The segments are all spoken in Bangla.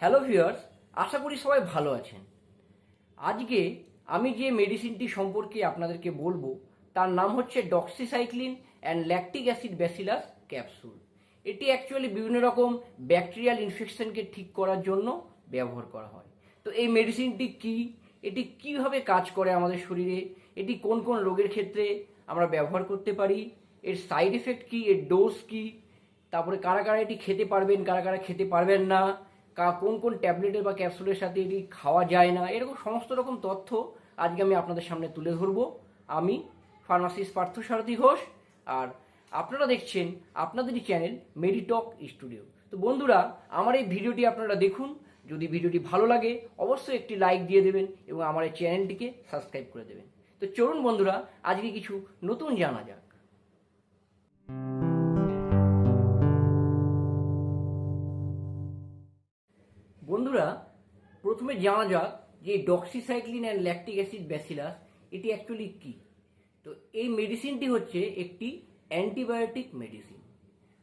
হ্যালো ভিউয়ার্স, আশা করি সবাই ভালো আছেন। আজকে আমি যে মেডিসিনটি সম্পর্কে আপনাদেরকে বলবো তার নাম হচ্ছে doxycycline and lactic acid bacillus capsule. এটি অ্যাকচুয়ালি বিভিন্ন রকম ব্যাকটেরিয়াল ইনফেকশনকে ঠিক করার জন্য ব্যবহার করা হয়। তো এই মেডিসিনটি কি, এটি কিভাবে কাজ করে আমাদের শরীরে, এটি কোন কোন রোগের ক্ষেত্রে আমরা ব্যবহার করতে পারি, এর সাইড এফেক্ট কি, এর ডোজ কি, তারপরে কারা কারা এটি খেতে পারবেন, কারা কারা খেতে পারবেন না, কোন কোন ট্যাবলেটের বা ক্যাপসুলের সাথে এটি খাওয়া যায় না, এরকম সমস্ত রকম তথ্য আজকে আমি আপনাদের সামনে তুলে ধরবো। আমি ফার্মাসিস্ট পার্থসারথী ঘোষ, আর আপনারা দেখছেন আপনাদেরই চ্যানেল মেডিটক স্টুডিও। তো বন্ধুরা, আমার এই ভিডিওটি আপনারা দেখুন। যদি ভিডিওটি ভালো লাগে অবশ্যই একটি লাইক দিয়ে দেবেন এবং আমার এই চ্যানেলটিকে সাবস্ক্রাইব করে দেবেন। তো চলুন বন্ধুরা, আজকে কিছু নতুন জানা যাক। বন্ধুরা, প্রথমে জানা যাক যে doxycycline and lactic acid bacillus এটি অ্যাকচুয়ালি কী। তো এই মেডিসিনটি হচ্ছে একটি অ্যান্টিবায়োটিক মেডিসিন।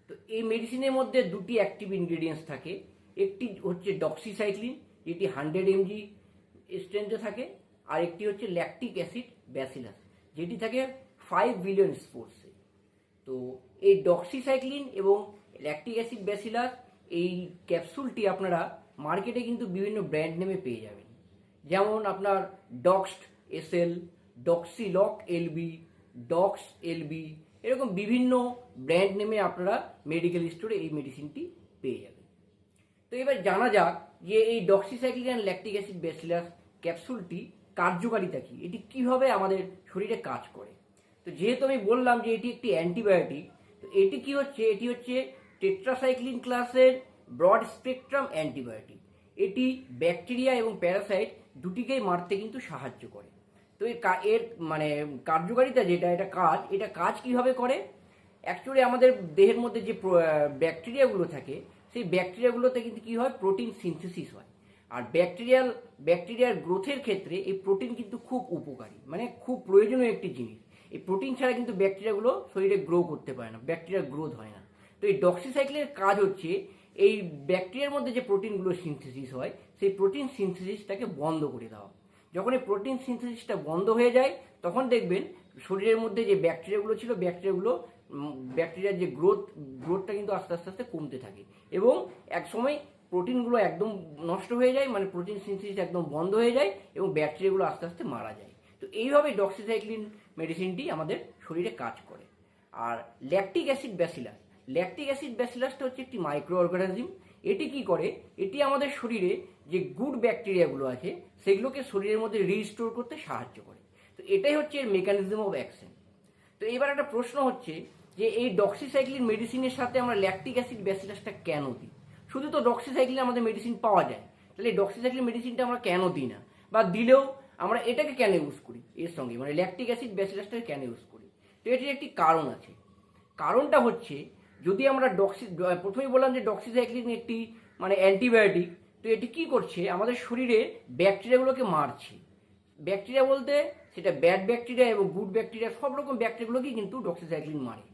তো এই মেডিসিনের মধ্যে দুটি অ্যাক্টিভ ইনগ্রেডিয়েন্টস থাকে। একটি হচ্ছে ডক্সিসাইক্লিন, যেটি 100 mg স্ট্রেন্থে থাকে, আর একটি হচ্ছে ল্যাকটিক অ্যাসিড ব্যাসিলাস, যেটি থাকে 5 বিলিয়ন স্পোর্সে। তো এই ডক্সিসাইক্লিন এবং ল্যাকটিক অ্যাসিড ব্যাসিলাস এই ক্যাপসুলটি আপনারা মার্কেটে কিন্তু বিভিন্ন ব্র্যান্ড নেমে পেয়ে যাবেন। যেমন আপনার ডক্সড এসএল, ডক্সিলক এলবি, ডক্স এলবি, এরকম বিভিন্ন ব্র্যান্ড নেমে আপনারা মেডিকেল স্টোরে এই মেডিসিনটি পেয়ে যাবেন। তো এবার জানা যাক যে এই doxycycline and lactic acid bacillus ক্যাপসুলটি কার্যকারিতা কী, এটি কীভাবে আমাদের শরীরে কাজ করে। তো যেহেতু আমি বললাম যে এটি একটি অ্যান্টিবায়োটিক, তো এটি কি হচ্ছে, এটি হচ্ছে টেট্রাসাইক্লিন ক্লাসের ব্রড স্পেকট্রাম অ্যান্টিবায়োটিক। এটি ব্যাকটেরিয়া এবং প্যারাসাইট দুটিকেই মারতে কিন্তু সাহায্য করে। তো এর মানে কার্যকারিতা যেটা, এটা কাজ কিভাবে করে। অ্যাকচুয়ালি আমাদের দেহের মধ্যে যে ব্যাকটেরিয়াগুলো থাকে, সেই ব্যাকটেরিয়াগুলোতে কিন্তু কী হয়, প্রোটিন সিনথেসিস হয়। আর ব্যাকটেরিয়ার গ্রোথের ক্ষেত্রে এই প্রোটিন কিন্তু খুব উপকারী, মানে খুব প্রয়োজনীয় একটি জিনিস। এই প্রোটিন ছাড়া কিন্তু ব্যাকটেরিয়াগুলো শরীরে গ্রো করতে পারে না, ব্যাকটেরিয়ার গ্রোথ হয় না। তো এই ডক্সিসাইক্লিনের কাজ হচ্ছে এই ব্যাকটেরিয়ার মধ্যে যে প্রোটিনগুলো সিনথেসিস হয়, সেই প্রোটিন সিনথেসিসটাকে বন্ধ করে দেওয়া। যখন এই প্রোটিন সিনথেসিসটা বন্ধ হয়ে যায়, তখন দেখবেন শরীরের মধ্যে যে ব্যাকটেরিয়াগুলো ছিল, ব্যাকটেরিয়ার যে গ্রোথটা কিন্তু আস্তে আস্তে আস্তে কমতে থাকে এবং এক সময় প্রোটিনগুলো একদম নষ্ট হয়ে যায়, মানে প্রোটিন সিনথেসিস একদম বন্ধ হয়ে যায় এবং ব্যাকটেরিয়াগুলো আস্তে আস্তে মারা যায়। তো এইভাবে ডক্সিসাইক্লিন মেডিসিনটি আমাদের শরীরে কাজ করে। আর ল্যাকটিক অ্যাসিড ব্যাসিলাসটা হচ্ছে একটি মাইক্রো অর্গানিজম। এটি কি করে, এটি আমাদের শরীরে যে গুড ব্যাকটেরিয়াগুলো আছে সেগুলোকে শরীরের মধ্যে রিস্টোর করতে সাহায্য করে। তো এটাই হচ্ছে এর মেকানিজম অফ অ্যাকশন। তো এবার একটা প্রশ্ন হচ্ছে যে এই ডক্সিসাইক্লিন মেডিসিনের সাথে আমরা ল্যাকটিক অ্যাসিড ব্যাসিলাসটা কেন দিই। শুধু তো ডক্সিসাইক্লিন আমাদের মেডিসিন পাওয়া যায়, তাহলে এই ডক্সিসাইক্লিন মেডিসিনটা আমরা কেন দিই না, বা দিলেও আমরা এটাকে কেন ইউজ করি এর সঙ্গে, মানে ল্যাকটিক অ্যাসিড ব্যাসিলাসটাকে কেন ইউজ করি। তো এটির একটি কারণ আছে। কারণটা হচ্ছে, যদি আমরা প্রথমেই বললাম যে ডক্সিসাইক্লিন একটি মানে অ্যান্টিবায়োটিক। তো এটি কি করছে, আমাদের শরীরে ব্যাকটেরিয়াগুলোকে মারছে। ব্যাকটেরিয়া বলতে সেটা ব্যাড ব্যাকটেরিয়া এবং গুড ব্যাকটেরিয়া, সব রকম ব্যাকটেরিয়াগুলোকেই কিন্তু ডক্সিসাইক্লিন মারে।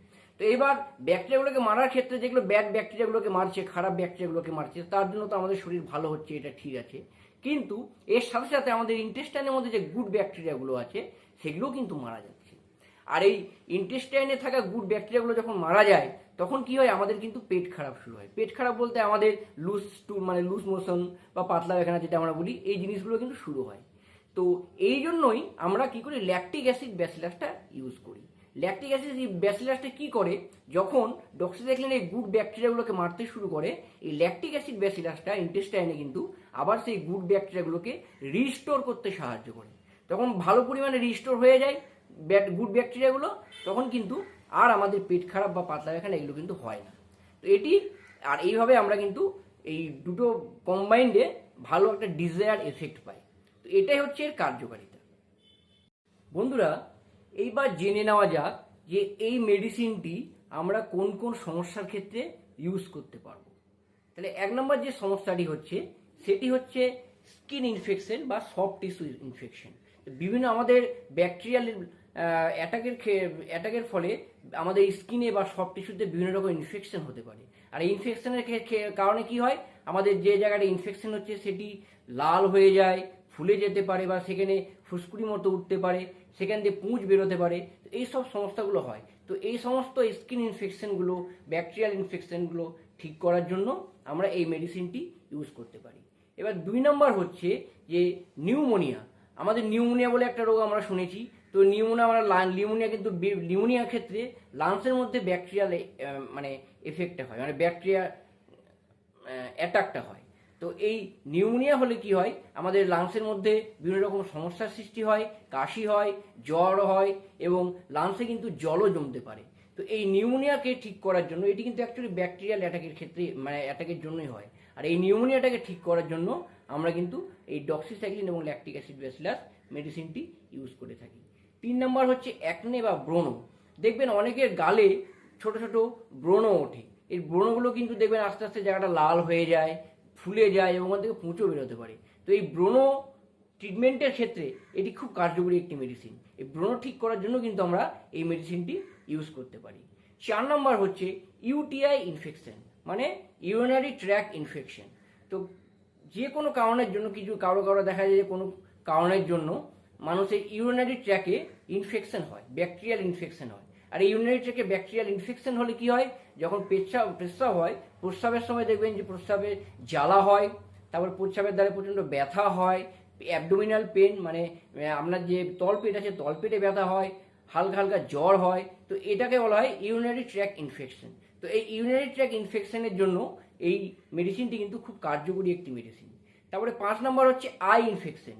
তো এবার ব্যাকটেরিয়াগুলোকে মারার ক্ষেত্রে যেগুলো ব্যাড ব্যাকটেরিয়াগুলোকে মারছে, খারাপ ব্যাকটেরিয়াগুলোকে মারছে, তার জন্য তো আমাদের শরীর ভালো হচ্ছে, এটা ঠিক আছে। কিন্তু এর সাথে সাথে আমাদের ইন্টেস্টাইনের মধ্যে যে গুড ব্যাকটেরিয়াগুলো আছে সেগুলোও কিন্তু মারা যাচ্ছে। আর এই ইন্টেস্টাইনে থাকা গুড ব্যাকটেরিয়াগুলো যখন মারা যায়, তখন কি হয়, আমাদের কিন্তু পেট খারাপ শুরু হয়। পেট খারাপ বলতে আমাদের লুজ মোশন বা পাতলা পায়খানা যেটা আমরা বলি, এই জিনিসগুলো কিন্তু শুরু হয়। তো এই জন্যই আমরা কি করি, ল্যাকটিক অ্যাসিড ব্যাসিলাসটা ইউজ করি। ল্যাকটিক অ্যাসিড ব্যাসিলাসটা কি করে, যখন ডক্সিসাইক্লিন এই গুড ব্যাকটেরিয়াগুলোকে মারতে শুরু করে, এই ল্যাকটিক অ্যাসিড ব্যাসিলাসটা ইন্টেস্টাইনে কিন্তু আবার সেই গুড ব্যাকটেরিয়াগুলোকে রিস্টোর করতে সাহায্য করে। তখন ভালো পরিমাণে রিস্টোর হয়ে যায় গুড ব্যাকটেরিয়াগুলো, তখন কিন্তু আর আমাদের পেট খারাপ বা পাতলা পায়খানা এগুলো কিন্তু হয় না। তো এটি আর এইভাবে আমরা কিন্তু এই দুটো কম্বাইন্ডে ভালো একটা ডিজায়ার এফেক্ট পাই। তো এটাই হচ্ছে এর কার্যকারিতা। বন্ধুরা, এইবার জেনে নেওয়া যাক যে এই মেডিসিনটি আমরা কোন কোন সমস্যার ক্ষেত্রে ইউজ করতে পারবো। তাহলে 1 নম্বর যে সমস্যাটি হচ্ছে, সেটি হচ্ছে স্কিন ইনফেকশন বা সফট টিস্যু ইনফেকশন। বিভিন্ন আমাদের ব্যাকটেরিয়াল অ্যাটাকের ফলে আমাদের স্কিনে বা সফট টিস্যুতে বিভিন্ন রকম ইনফেকশন হতে পারে। আর ইনফেকশনের কারণে কি হয়, আমাদের যে জায়গাটা ইনফেকশন হচ্ছে সেটি লাল হয়ে যায়, ফুলে যেতে পারে, বা সেখানে ফুসকুড়ি মতো উঠতে পারে, সেখান দিয়ে পুঁজ বেরোতে পারে। তো এই সব সমস্যাগুলো হয়। তো এই সমস্ত স্কিন ইনফেকশনগুলো, ব্যাকটেরিয়াল ইনফেকশনগুলো ঠিক করার জন্য আমরা এই মেডিসিনটি ইউজ করতে পারি। এবার 2 নম্বর হচ্ছে যে নিউমোনিয়া। আমাদের নিউমোনিয়া বলে একটা রোগ আমরা শুনেছি। তো নিউমোনিয়া কিন্তু নিউমোনিয়ার ক্ষেত্রে লাংসের মধ্যে ব্যাকটেরিয়াল মানে এফেক্টটা হয়, মানে ব্যাকটেরিয়া অ্যাটাকটা হয়। তো এই নিউমোনিয়া হলে কি হয়, আমাদের লাংসের মধ্যে বিভিন্ন রকম সমস্যার সৃষ্টি হয়, কাশি হয়, জ্বর হয়, এবং লাংসে কিন্তু জলও জমতে পারে। তো এই নিউমোনিয়াকে ঠিক করার জন্য, এটি কিন্তু অ্যাকচুয়ালি ব্যাকটেরিয়াল অ্যাটাকের ক্ষেত্রে, মানে অ্যাটাকের জন্যই হয়। আর এই নিউমোনিয়াটাকে ঠিক করার জন্য আমরা কিন্তু এই ডক্সিসাইক্লিন এবং ল্যাকটিক অ্যাসিড ব্যাসিলাস মেডিসিনটি ইউজ করে থাকি। 3 নম্বর হচ্ছে অ্যাকনে বা ব্রণ। দেখবেন অনেকের গালে ছোট ছোট ব্রণ ওঠে। এই ব্রণগুলো কিন্তু দেখবেন আস্তে আস্তে জায়গাটা লাল হয়ে যায়, ফুলে যায়, এবং ওখান থেকে পুঁচও বেরোতে পারে। তো এই ব্রণ ট্রিটমেন্টের ক্ষেত্রে এটি খুব কার্যকরী একটি মেডিসিন। এই ব্রণ ঠিক করার জন্য কিন্তু আমরা এই মেডিসিনটি ইউজ করতে পারি। 4 নম্বর হচ্ছে ইউটিআই ইনফেকশন, মানে ইউরিনারি ট্র্যাক্ট ইনফেকশন। তো যে কোনো কারণের জন্য, কারো দেখা যায় যে কোনো কারণের জন্য মানুষের ইউরিনারি ট্র্যাকে ইনফেকশন হয়, ব্যাকটেরিয়াল ইনফেকশন হয়। আর এই ইউরিনারি ট্র্যাকে ব্যাকটেরিয়াল ইনফেকশন হলে কি হয়, যখন প্রস্রাব হয়, প্রস্রাবের সময় দেখবেন যে প্রস্রাবে জ্বালা হয়, তারপর প্রস্রাবের দ্বারা প্রচণ্ড ব্যথা হয়, অ্যাবডোমিনাল পেন, মানে আপনার যে তলপেট আছে তলপেটে ব্যথা হয়, হালকা হালকা জ্বর হয়। তো এটাকে বলা হয় ইউরিনারি ট্র্যাক ইনফেকশন। তো এই ইউরিনারি ট্র্যাক ইনফেকশনের জন্য এই মেডিসিনটি কিন্তু খুব কার্যকরী একটি মেডিসিন। তারপরে 5 নম্বর হচ্ছে আই ইনফেকশন।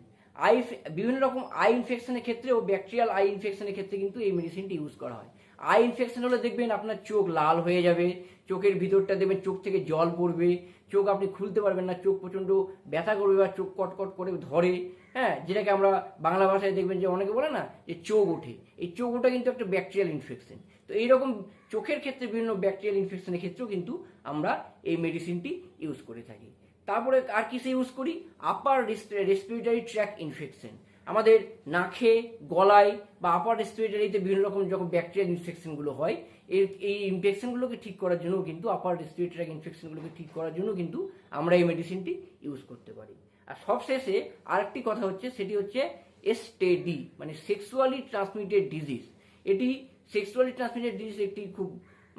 বিভিন্ন রকম আই ইনফেকশনের ক্ষেত্রে ও ব্যাকটেরিয়াল আই ইনফেকশনের ক্ষেত্রে কিন্তু এই মেডিসিনটি ইউজ করা হয়। আই ইনফেকশন হলে দেখবেন আপনার চোখ লাল হয়ে যাবে, চোখের ভিতরটা দেখবেন চোখ থেকে জল পড়বে, চোখ আপনি খুলতে পারবেন না, চোখ প্রচণ্ড ব্যথা করবে বা চোখ কটকট করে ধরে, হ্যাঁ, যেটাকে আমরা বাংলা ভাষায় দেখবেন যে অনেকে বলে না যে চোখ ওঠে। এই চোখ ওঠা কিন্তু একটা ব্যাকটেরিয়াল ইনফেকশন। তো এইরকম চোখের ক্ষেত্রে বিভিন্ন ব্যাকটেরিয়াল ইনফেকশনের ক্ষেত্রেও কিন্তু আমরা এই মেডিসিনটি ইউজ করে থাকি। তারপরে আর কিসে ইউজ করি, আপার রেসপিরেটরি ট্র্যাক ইনফেকশন। আমাদের নাকে, গলায় বা আপার রেসপিরেটরিতে বিভিন্ন রকম যখন ব্যাকটেরিয়াল ইনফেকশনগুলো হয়, এই ইনফেকশনগুলোকে ঠিক করার জন্য কিন্তু, আপার রেসপিরেটরি ট্র্যাক ইনফেকশনগুলোকে ঠিক করার জন্য কিন্তু আমরা এই মেডিসিনটি ইউজ করতে পারি। আর সবশেষে আরেকটি কথা হচ্ছে, সেটি হচ্ছে এসটিডি, মানে সেক্সুয়ালি ট্রান্সমিটেড ডিজিজ। এটি সেক্সুয়ালি ট্রান্সমিটেড ডিজিজ একটি খুব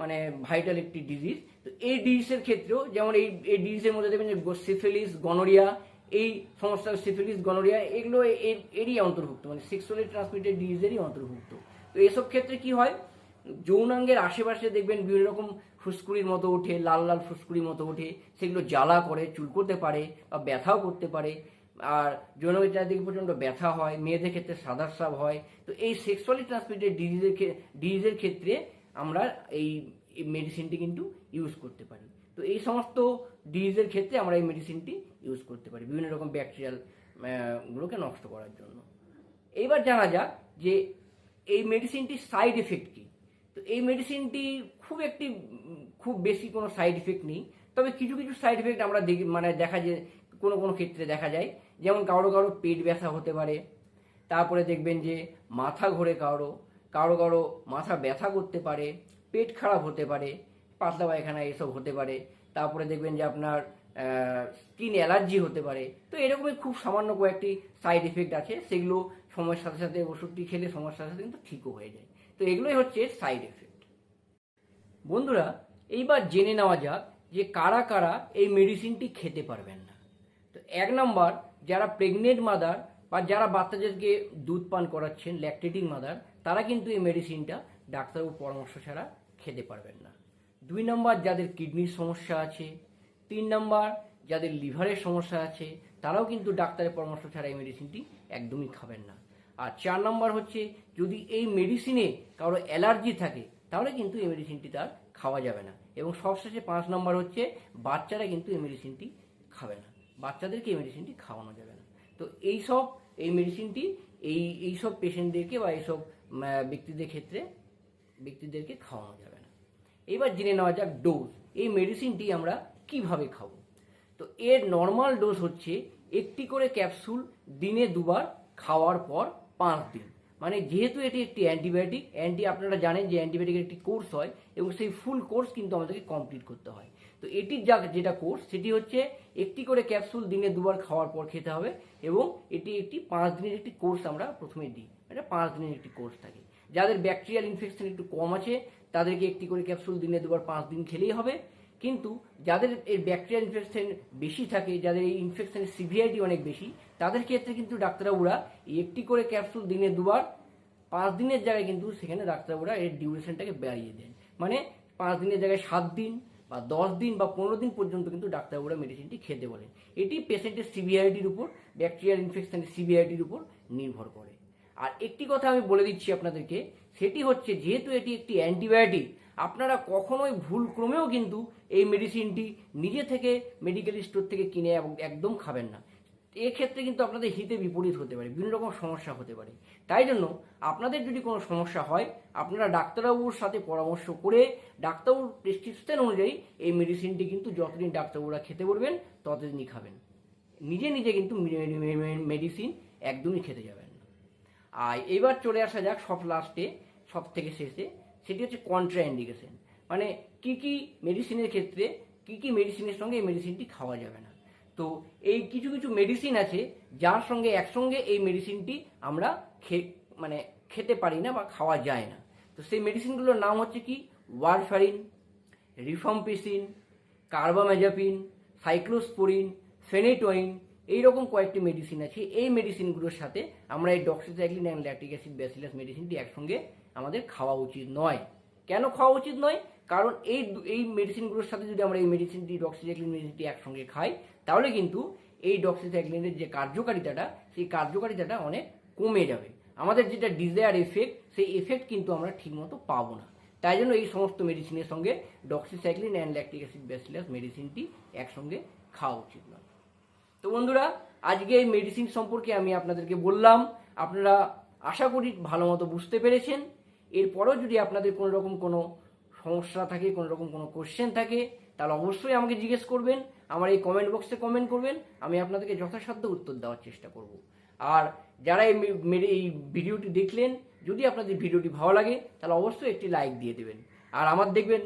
মানে ভাইটাল একটি ডিজিজ। তো এই ডিজিজের ক্ষেত্রেও যেমন এই ডিজিজের মধ্যে দেখবেন যে সিফিলিস, গনোরিয়া, এই সমস্যা, সিফিলিস, গনোরিয়া এগুলো এরই অন্তর্ভুক্ত, মানে সেক্সুয়ালি ট্রান্সমিটেড ডিজিজেরই অন্তর্ভুক্ত। তো এসব ক্ষেত্রে কি হয়, যৌনাঙ্গের আশেপাশে দেখবেন বিভিন্ন রকম ফুসকুড়ির মতো ওঠে, লাল লাল ফুসকুড়ির মতো ওঠে, সেগুলো জ্বালা করে, চুলকোতে পারে বা ব্যথাও করতে পারে। আর যৌনাঙ্গের চারিদিকে প্রচণ্ড ব্যথা হয়, মেয়েদের ক্ষেত্রে সাদা স্রাব হয়। তো এই সেক্সুয়ালি ট্রান্সমিটেড ডিজিজের ক্ষেত্রে আমরা এই মেডিসিনটি কিন্তু ইউজ করতে পারি। তো এই সমস্ত ডিজিজের ক্ষেত্রে আমরা এই মেডিসিনটি ইউজ করতে পারি বিভিন্ন রকম ব্যাকটেরিয়াল গুলোকে নষ্ট করার জন্য। এইবার জানা যাক যে এই মেডিসিনটির সাইড এফেক্ট কী। তো এই মেডিসিনটি খুব বেশি কোনো সাইড এফেক্ট নেই, তবে কিছু কিছু সাইড এফেক্ট আমরা দেখি, মানে দেখা যায় কোনো ক্ষেত্রে দেখা যায়, যেমন কারো পেট ব্যথা হতে পারে। তারপরে দেখবেন যে মাথা ঘোরে, কারো মাথা ব্যথা করতে পারে, পেট খারাপ হতে পারে, পাতলা পায়খানা এসব হতে পারে। তারপরে দেখবেন যে আপনার স্কিন অ্যালার্জি হতে পারে। তো এরকমই খুব সামান্য কয়েকটি সাইড এফেক্ট আছে, সেগুলো সময়ের সাথে সাথে ওষুধটি খেলে সময়ের সাথে সাথে কিন্তু ঠিকও হয়ে যায়। তো এগুলোই হচ্ছে সাইড এফেক্ট। বন্ধুরা, এইবার জেনে নেওয়া যাক যে কারা কারা এই মেডিসিনটি খেতে পারবেন না। তো 1 নম্বর, যারা প্রেগনেন্ট মাদার বা যারা বাচ্চাদেরকে দুধ পান করাচ্ছেন, ল্যাকটেটিং মাদার, তারা কিন্তু এই মেডিসিনটা ডাক্তারবাবুর পরামর্শ ছাড়া খেতে পারবেন না। 2 নম্বর, যাদের কিডনির সমস্যা আছে। 3 নম্বর, যাদের লিভারের সমস্যা আছে, তারাও কিন্তু ডাক্তারের পরামর্শ ছাড়া এই মেডিসিনটি একদমই খাবেন না। আর 4 নম্বর হচ্ছে, যদি এই মেডিসিনে কারো অ্যালার্জি থাকে তাহলে কিন্তু এই মেডিসিনটি তার খাওয়া যাবে না। এবং সবশেষে 5 নম্বর হচ্ছে, বাচ্চারা কিন্তু এই মেডিসিনটি খাবে না, বাচ্চাদেরকে এই মেডিসিনটি খাওয়ানো যাবে না। তো এই মেডিসিনটি এইসব পেশেন্টদেরকে বা এইসব ব্যক্তিদেরকে খাওয়ানো যাবে না। এবার জেনে নেওয়া যাক ডোজ। এই মেডিসিনটি আমরা কিভাবে খাবো। তো এর নর্মাল ডোজ হচ্ছে 1টি করে ক্যাপসুল দিনে 2 বার, খাওয়ার পর 5 দিন। মানে যেহেতু এটি একটি অ্যান্টিবায়োটিক, আপনারা জানেন যে অ্যান্টিবায়োটিকের একটি কোর্স হয় এবং সেই ফুল কোর্স কিন্তু আমাদেরকে কমপ্লিট করতে হয়। তো এটির যেটা কোর্স সেটি হচ্ছে একটি করে ক্যাপসুল দিনে 2বার খাওয়ার পর খেতে হবে, এবং এটি একটি 5 দিনের একটি কোর্স আমরা প্রথমে দিই। এটা 5 দিনের একটি কোর্স থাকে। যাদের ব্যাকটেরিয়াল ইনফেকশন একটু কম আছে তাদেরকে একটি করে ক্যাপসুল দিনে 2বার 5 দিন খেলেই হবে। কিন্তু যাদের এই ব্যাকটেরিয়াল ইনফেকশন বেশি থাকে, যাদের এই ইনফেকশনের সিভিয়ারিটি অনেক বেশি, তাদের ক্ষেত্রে কিন্তু ডাক্তারবাবুরা এই একটি করে ক্যাপসুল দিনে 2বার 5 দিনের জায়গায় কিন্তু সেখানে ডাক্তারবাবুরা এর ডিউরেশনটাকে বাড়িয়ে দেন। মানে 5 দিনের জায়গায় 7 দিন বা 10 দিন বা 15 দিন পর্যন্ত কিন্তু ডাক্তারবাবুরা মেডিসিনটি খেতে বলেন। এটি পেশেন্টের সিভিয়ারিটির উপর, ব্যাকটেরিয়াল ইনফেকশনের সিভিয়ারিটির উপর নির্ভর করে। আর একটি কথা আমি বলে দিচ্ছি আপনাদেরকে, সেটি হচ্ছে যেহেতু এটি একটি অ্যান্টিবায়োটিক, আপনারা কখনোই ভুল ক্রমেও কিন্তু এই মেডিসিনটি নিজে থেকে মেডিকেল স্টোর থেকে কিনে একদম খাবেন না। এক্ষেত্রে কিন্তু আপনাদের হিতে বিপরীত হতে পারে, বিভিন্ন রকম সমস্যা হতে পারে। তাই জন্য আপনাদের যদি কোনো সমস্যা হয়, আপনারা ডাক্তারবাবুর সাথে পরামর্শ করে ডাক্তারবাবুর প্রেসক্রিপশন অনুযায়ী এই মেডিসিনটি কিন্তু যতদিন ডাক্তারবাবুরা খেতে বলবেন ততদিনই খাবেন। নিজে নিজে কিন্তু মেডিসিন একদমই খেতে যাবেন না। আর এবার চলে আসা যাক লাস্টে, সব থেকে শেষে, সেটি হচ্ছে কন্ট্রা ইন্ডিকেশন। মানে কি কি মেডিসিনের ক্ষেত্রে কি কি মেডিসিনের সঙ্গে এই মেডিসিনটি খাওয়া যাবে না। তো এই কিছু কিছু মেডিসিন আছে যার সঙ্গে একসঙ্গে এই মেডিসিনটি আমরা খেতে পারি না বা খাওয়া যায় না। তো সেই মেডিসিনগুলোর নাম হচ্ছে কি, ওয়ারফারিন, রিফাম্পিসিন, কার্বামেজাপিন, সাইক্লোস্পোরিন, ফেনেটোইন, এইরকম কয়েকটি মেডিসিন আছে। এই মেডিসিনগুলোর সাথে আমরা এই doxycycline and lactic acid bacillus মেডিসিনটি একসঙ্গে আমাদের খাওয়া উচিত নয়। কেন খাওয়া উচিত নয়? কারণ এই মেডিসিনগুলোর সাথে যদি আমরা এই মেডিসিনটি ডক্সিসাইক্লিন মেডিসিনটি একসঙ্গে খাই, তাহলে কিন্তু এই ডক্সিসাইক্লিনের যে কার্যকারিতাটা, সেই কার্যকারিতাটা অনেক কমে যাবে। আমাদের যেটা ডিজায়ার এফেক্ট, সেই এফেক্ট কিন্তু আমরা ঠিকমতো পাবো না। তাই জন্য এই সমস্ত মেডিসিনের সঙ্গে doxycycline and lactic acid bacillus মেডিসিনটি একসঙ্গে খাওয়া উচিত নয়। তো বন্ধুরা, আজকে এই মেডিসিন সম্পর্কে আমি আপনাদেরকে বললাম, আপনারা আশা করি ভালো মতো বুঝতে পেরেছেন। এরপরেও যদি আপনাদের কোনো রকম কোনো সমস্যা থাকে, কোনো রকম কোনো কোশ্চেন থাকে, তাহলে অবশ্যই আমাকে জিজ্ঞেস করবেন, আমার এই কমেন্ট বক্সে কমেন্ট করবেন, আমি আপনাদেরকে যথাসাধ্য উত্তর দেওয়ার চেষ্টা করব। আর যারা এই ভিডিওটি দেখলেন, যদি আপনাদের ভিডিওটি ভালো লাগে তাহলে অবশ্যই একটি লাইক দিয়ে দেবেন। আর আমার দেখবেন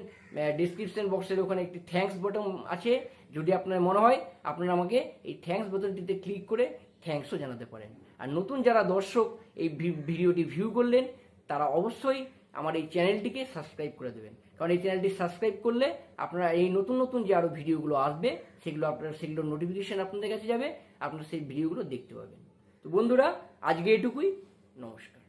ডিসক্রিপশন বক্সের ওখানে একটি থ্যাঙ্কস বাটন আছে। যদি আপনার মনে হয়, আপনারা আমাকে এই থ্যাঙ্কস বাটনটিতে ক্লিক করে থ্যাঙ্কসও জানাতে পারেন। আর নতুন যারা দর্শক এই ভিডিওটি ভিউ করলেন, তারা অবশ্যই আমার এই চ্যানেলটিকে সাবস্ক্রাইব করে দেবেন। কারণ এই চ্যানেলটি সাবস্ক্রাইব করলে আপনারা এই নতুন নতুন যে আরও ভিডিওগুলো আসবে সেগুলোর নোটিফিকেশন আপনাদের কাছে যাবে, আপনারা সেই ভিডিওগুলো দেখতে পাবেন। তো বন্ধুরা, আজকে এটুকুই। নমস্কার।